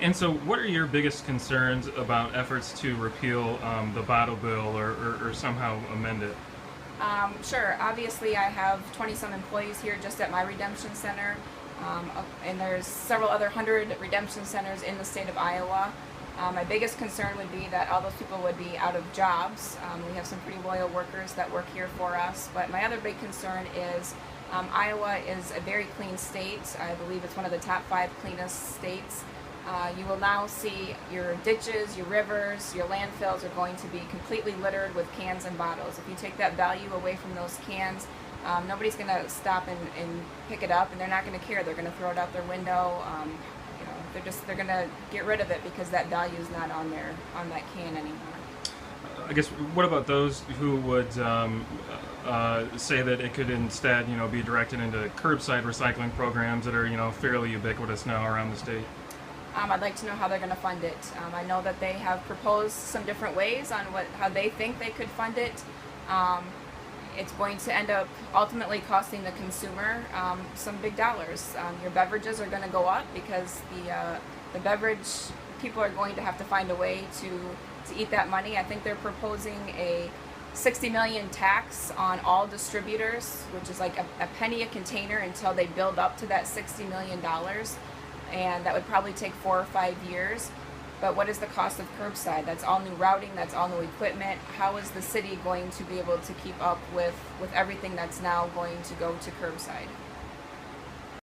And so, what are your biggest concerns about efforts to repeal the bottle bill or somehow amend it? Sure. Obviously, I have 20 some employees here just at my redemption center, and there's several other hundred redemption centers in the state of Iowa. My biggest concern would be that all those people would be out of jobs. We have some pretty loyal workers that work here for us, but my other big concern is Iowa is a very clean state. I believe it's one of the top 5 cleanest states. You will now see your ditches, your rivers, your landfills are going to be completely littered with cans and bottles. If you take that value away from those cans, nobody's going to stop and pick it up, and they're not going to care. They're going to throw it out their window. They're going to get rid of it because that value is not on that can anymore. I guess, what about those who would say that it could instead, be directed into curbside recycling programs that are, fairly ubiquitous now around the state? I'd like to know how they're going to fund it. I know that they have proposed some different ways on how they think they could fund it. It's going to end up ultimately costing the consumer some big dollars. Your beverages are going to go up because the beverage people are going to have to find a way to eat that money. I think they're proposing a 60 million tax on all distributors, which is like a penny a container until they build up to that $60 million. And that would probably take 4 or 5 years. But what is the cost of curbside? That's all new routing, that's all new equipment. How is the city going to be able to keep up with everything that's now going to go to curbside?